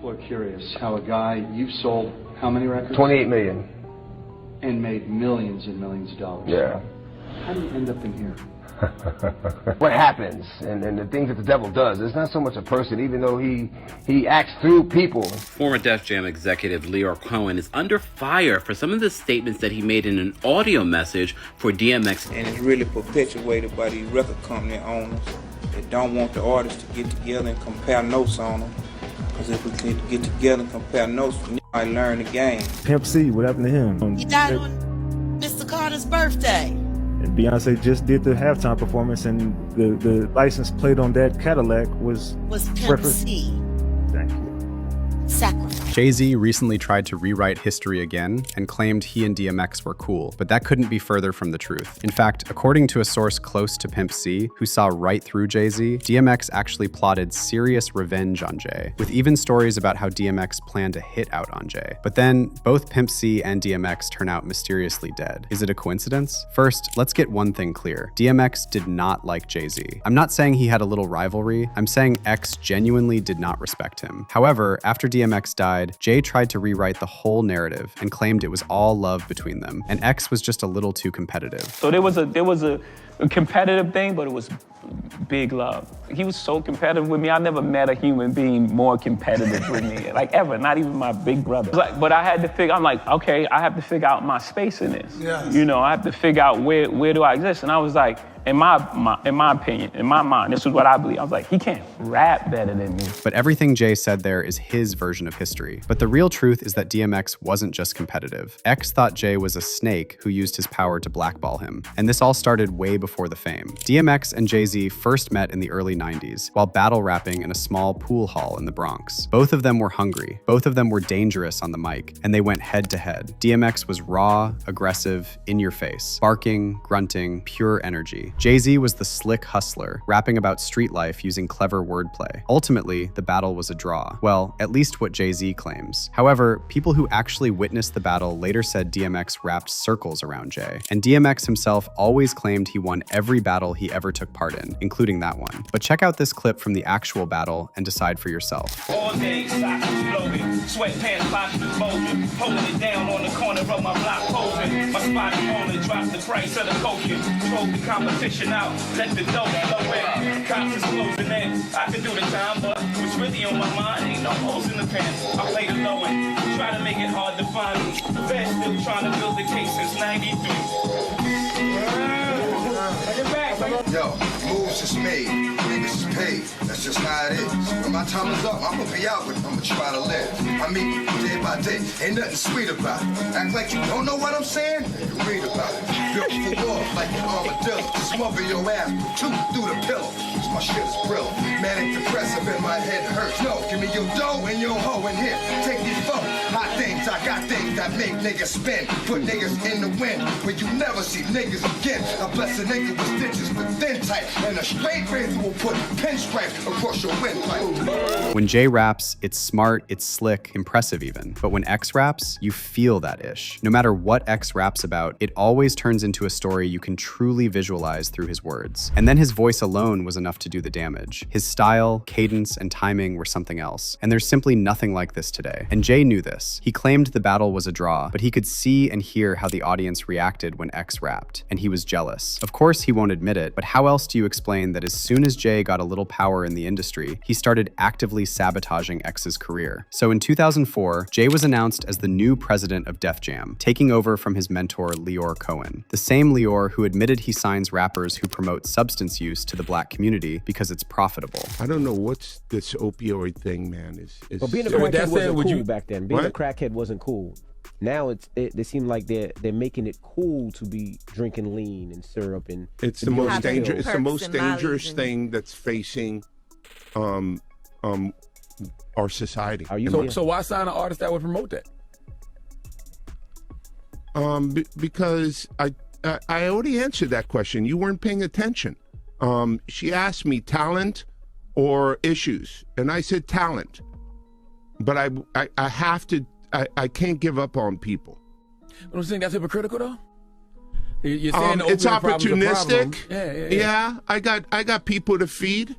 People are curious how a guy, you've sold how many records? 28 million. And made millions and millions of dollars. Yeah. How do you end up in here? What happens and the things that the devil does. It's not so much a person, even though he acts through people. Former Def Jam executive Leor Cohen is under fire for some of the statements that he made in an audio message for DMX. And it's really perpetuated by these record company owners that don't want the artists to get together and compare notes on them. Because if we could get together and compare notes, we might learn the game. Pimp C, what happened to him? He died on Mr. Carter's birthday. And Beyonce just did the halftime performance, and the license plate on that Cadillac was Pimp C. Thank you. Sacrifice. Jay-Z recently tried to rewrite history again and claimed he and DMX were cool, but that couldn't be further from the truth. In fact, according to a source close to Pimp C, who saw right through Jay-Z, DMX actually plotted serious revenge on Jay, with even stories about how DMX planned to hit out on Jay. But then, both Pimp C and DMX turn out mysteriously dead. Is it a coincidence? First, let's get one thing clear. DMX did not like Jay-Z. I'm not saying he had a little rivalry, I'm saying X genuinely did not respect him. However, after DMX died, Jay tried to rewrite the whole narrative and claimed it was all love between them, and X was just a little too competitive. So there was a competitive thing, but it was big love. He was so competitive with me. I never met a human being more competitive with me, like ever, not even my big brother. But I had to figure, I'm like, okay, I have to figure out my space in this. Yes. You know, I have to figure out where do I exist? And I was like, in my opinion, in my mind, this is what I believe. I was like, he can't rap better than me. But everything Jay said there is his version of history. But the real truth is that DMX wasn't just competitive. X thought Jay was a snake who used his power to blackball him. And this all started way before the fame. DMX and Jay-Z first met in the early 90s while battle rapping in a small pool hall in the Bronx. Both of them were hungry. Both of them were dangerous on the mic, and they went head to head. DMX was raw, aggressive, in your face, barking, grunting, pure energy. Jay-Z was the slick hustler, rapping about street life using clever wordplay. Ultimately, the battle was a draw. Well, at least what Jay-Z claims. However, people who actually witnessed the battle later said DMX rapped circles around Jay. And DMX himself always claimed he won every battle he ever took part in, including that one. But check out this clip from the actual battle and decide for yourself. All day, socks exploding, sweatpants pockets bulging, holding it down on the corner of my block posing. My spot rolling, drop the price of the coaching, drove the competition out, let the dough flow in. Cops is closing in. I can do the time, but what's really on my mind ain't no holes in the pants. I play the low end, try to make it hard to find me. Fed still trying to build the case since '93. Yo, moves is made, niggas is paid. That's just how it is. When my time is up, I'ma be out with it. I'ma try to live. I mean, day by day, ain't nothing sweet about it. Act like you don't know what I'm saying? You read about it. Built for war like an armadillo. Smother your ass with two through the pillow. Cause my shit is brilliant. Manic depressive and my head hurts. No, give me your dough and your hoe in here. Take these four hot things. I got things that make niggas spin. Put niggas in the wind where you never see niggas again. I bless a nigga with stitches with thin tight. And a straight razor will put pinstripes across your windpipe. When Jay raps, it's smart, it's slick, impressive even. But when X raps, you feel that ish. No matter what X raps about, it always turns into a story you can truly visualize through his words. And then his voice alone was enough to do the damage. His style, cadence, and timing were something else. And there's simply nothing like this today. And Jay knew this. He claimed the battle was a draw, but he could see and hear how the audience reacted when X rapped, and he was jealous. Of course, he won't admit it, but how else do you explain that as soon as Jay got a little power in the industry, he started actively sabotaging X's career? So in 2004, Jay was announced as the new president of Def Jam, taking over from his mentor Leor Cohen, the same Leor who admitted he signs rappers who promote substance use to the black community because it's profitable. I don't know what's this opioid thing, man. But being a crackhead wasn't cool back then. Being a crackhead wasn't cool. Now they seem like they're making it cool to be drinking lean and syrup and it's the most dangerous. It's the most dangerous thing that's facing our society. So why sign an artist that would promote that? Because I already answered that question. You weren't paying attention. She asked me talent or issues, and I said talent. But I have to. I can't give up on people. But I'm saying that's hypocritical, though. You're saying it's opportunistic. Yeah. I got people to feed.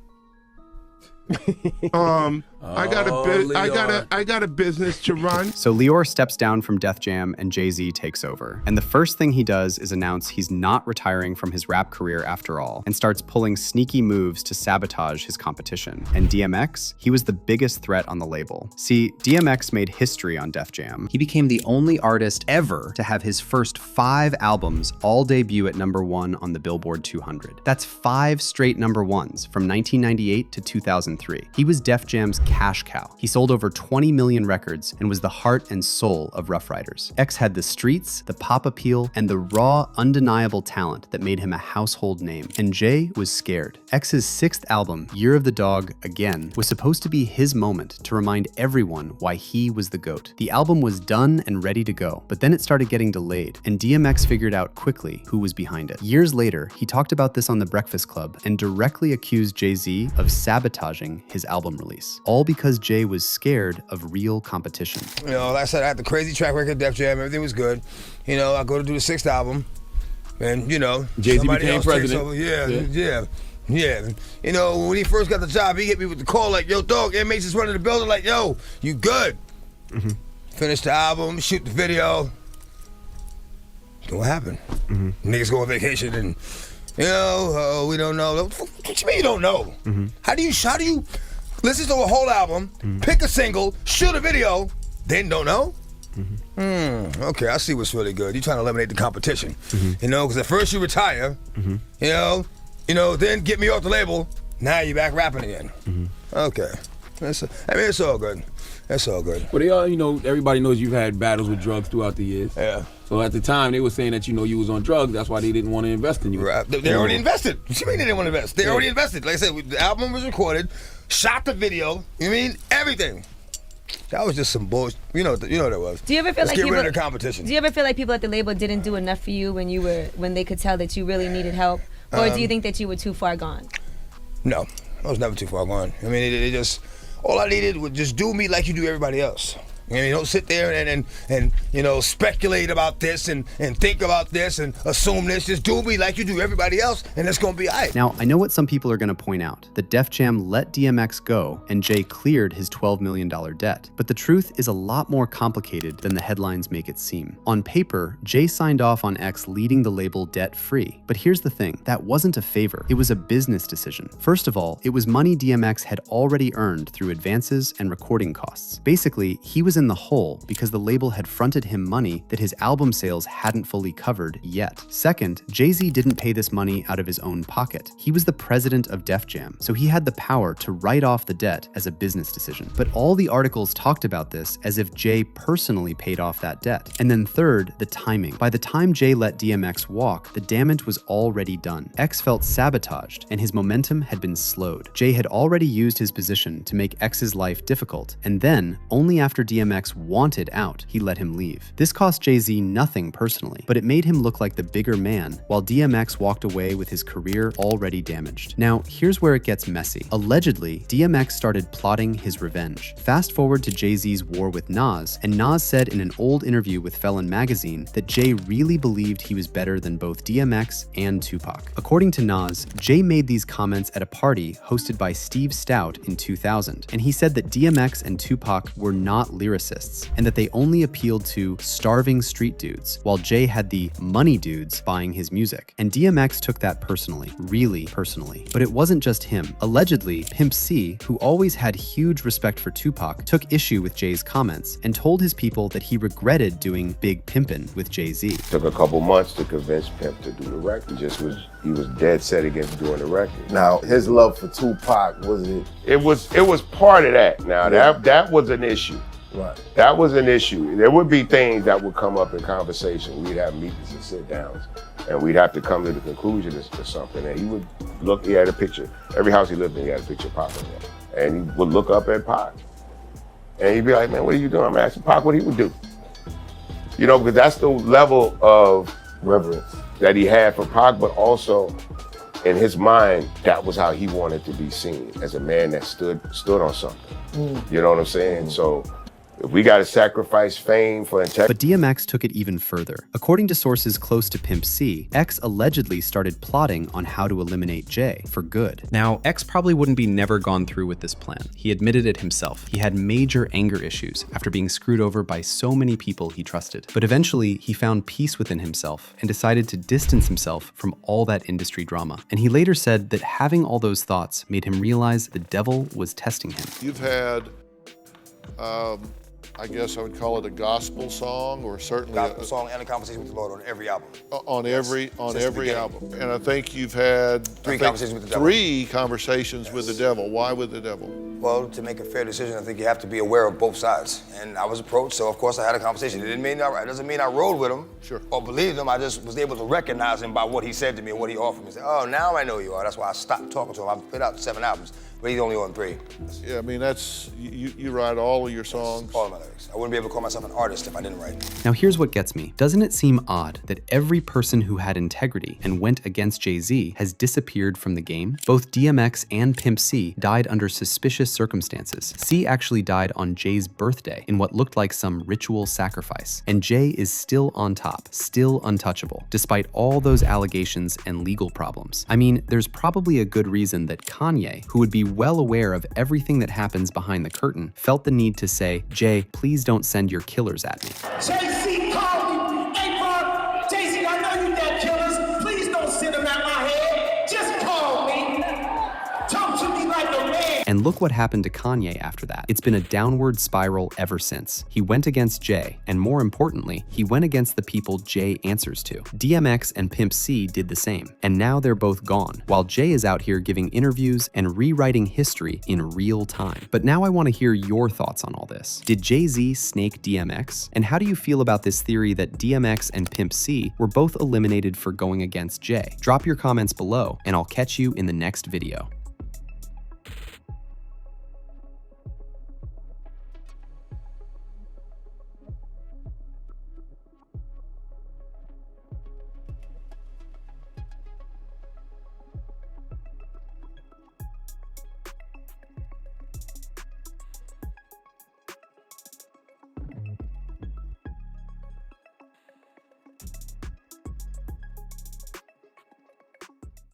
I got a business to run. So Lior steps down from Def Jam and Jay-Z takes over. And the first thing he does is announce he's not retiring from his rap career after all, and starts pulling sneaky moves to sabotage his competition. And DMX, he was the biggest threat on the label. See, DMX made history on Def Jam. He became the only artist ever to have his first 5 albums all debut at #1 on the Billboard 200. That's 5 straight #1s from 1998 to 2003. He was Def Jam's cash cow. He sold over 20 million records and was the heart and soul of Rough Riders. X had the streets, the pop appeal, and the raw, undeniable talent that made him a household name. And Jay was scared. X's 6th album, Year of the Dog, Again, was supposed to be his moment to remind everyone why he was the GOAT. The album was done and ready to go, but then it started getting delayed, and DMX figured out quickly who was behind it. Years later, he talked about this on The Breakfast Club and directly accused Jay-Z of sabotaging his album release, all because Jay was scared of real competition. You know, like I said, I had the crazy track record of Def Jam, everything was good. You know, I go to do the 6th album, and you know, Jay-Z somebody became else president. takes over. Yeah. You know, when he first got the job, he hit me with the call like, yo, dog, inmates is running the building like, yo, you good? Finish the album, shoot the video. What happened? Niggas go on vacation and, you know, we don't know. What you mean you don't know? How do you listen to a whole album, pick a single, shoot a video, then don't know? Okay, I see what's really good. You're trying to eliminate the competition. You know, because at first you retire, you know, then get me off the label, now you're back rapping again. Okay. It's all good. It's all good. But they all, you know, everybody knows you've had battles with drugs throughout the years. Yeah. So at the time, they were saying that, you know, you was on drugs. That's why they didn't want to invest in you. Right. They already invested. What you mean they didn't want to invest? They already invested. Like I said, the album was recorded, shot the video, you mean everything. That was just some bullshit. You know what that was. Do you ever feel Let's like get people, rid of the competition? Do you ever feel like people at the label didn't do enough for you when they could tell that you really needed help? Or do you think that you were too far gone? No, I was never too far gone. I mean, it just, all I needed was just do me like you do everybody else. I mean, don't sit there and you know, speculate about this and think about this and assume this. Just do me like you do everybody else, and it's gonna be all right. Now, I know what some people are gonna point out, that Def Jam let DMX go and Jay cleared his $12 million debt. But the truth is a lot more complicated than the headlines make it seem. On paper, Jay signed off on X leading the label debt-free. But here's the thing, that wasn't a favor, it was a business decision. First of all, it was money DMX had already earned through advances and recording costs. Basically, he was in the hole because the label had fronted him money that his album sales hadn't fully covered yet. Second, Jay-Z didn't pay this money out of his own pocket. He was the president of Def Jam, so he had the power to write off the debt as a business decision. But all the articles talked about this as if Jay personally paid off that debt. And then third, the timing. By the time Jay let DMX walk, the damage was already done. X felt sabotaged, and his momentum had been slowed. Jay had already used his position to make X's life difficult, and then, only after DMX wanted out, he let him leave. This cost Jay-Z nothing personally, but it made him look like the bigger man, while DMX walked away with his career already damaged. Now, here's where it gets messy. Allegedly, DMX started plotting his revenge. Fast forward to Jay-Z's war with Nas, and Nas said in an old interview with Felon magazine that Jay really believed he was better than both DMX and Tupac. According to Nas, Jay made these comments at a party hosted by Steve Stout in 2000, and he said that DMX and Tupac were not lyricists, and that they only appealed to starving street dudes, while Jay had the money dudes buying his music. And DMX took that personally, really personally. But it wasn't just him. Allegedly, Pimp C, who always had huge respect for Tupac, took issue with Jay's comments and told his people that he regretted doing Big Pimpin' with Jay-Z. Took a couple months to convince Pimp to do the record. He was dead set against doing the record. Now, his love for Tupac, was it? It was part of that. Now, that was an issue. Right. That was an issue. There would be things that would come up in conversation. We'd have meetings and sit downs, and we'd have to come to the conclusion of something. And he would look, he had a picture. Every house he lived in, he had a picture of Pac in there. And he would look up at Pac. And he'd be like, man, what are you doing? I'm asking Pac what he would do. You know, because that's the level of reverence that he had for Pac, but also in his mind, that was how he wanted to be seen, as a man that stood on something. You know what I'm saying? So If we got to sacrifice fame for integrity. But DMX took it even further. According to sources close to Pimp C, X allegedly started plotting on how to eliminate Jay for good. Now, X probably wouldn't be never gone through with this plan. He admitted it himself. He had major anger issues after being screwed over by so many people he trusted. But eventually, he found peace within himself and decided to distance himself from all that industry drama. And he later said that having all those thoughts made him realize the devil was testing him. You've had, I guess I would call it a gospel song, or certainly gospel song and a conversation with the Lord on every album. On every album. And I think you've had three conversations with the devil. 3 conversations with the devil. Why with the devil? Well, to make a fair decision, I think you have to be aware of both sides. And I was approached, so of course I had a conversation. It doesn't mean I rode with him or believed him. I just was able to recognize him by what he said to me and what he offered me. I said, oh, now I know you are. That's why I stopped talking to him. I've put out 7 albums, but he's only on 3. Yeah, I mean, that's, you write all of your songs? All of my lyrics. I wouldn't be able to call myself an artist if I didn't write. Now here's what gets me. Doesn't it seem odd that every person who had integrity and went against Jay-Z has disappeared from the game? Both DMX and Pimp C died under suspicious circumstances. C actually died on Jay's birthday in what looked like some ritual sacrifice. And Jay is still on top, still untouchable, despite all those allegations and legal problems. I mean, there's probably a good reason that Kanye, who would be well aware of everything that happens behind the curtain, felt the need to say, Jay, please don't send your killers at me. Jay-Z called me. Hey, bro, Jay-Z, I know you got killers. Please don't send them at my head. Just call me. Talk to me like a man. And look what happened to Kanye after that. It's been a downward spiral ever since. He went against Jay, and more importantly, he went against the people Jay answers to. DMX and Pimp C did the same, and now they're both gone, while Jay is out here giving interviews and rewriting history in real time. But now I want to hear your thoughts on all this. Did Jay-Z snake DMX? And how do you feel about this theory that DMX and Pimp C were both eliminated for going against Jay? Drop your comments below, and I'll catch you in the next video.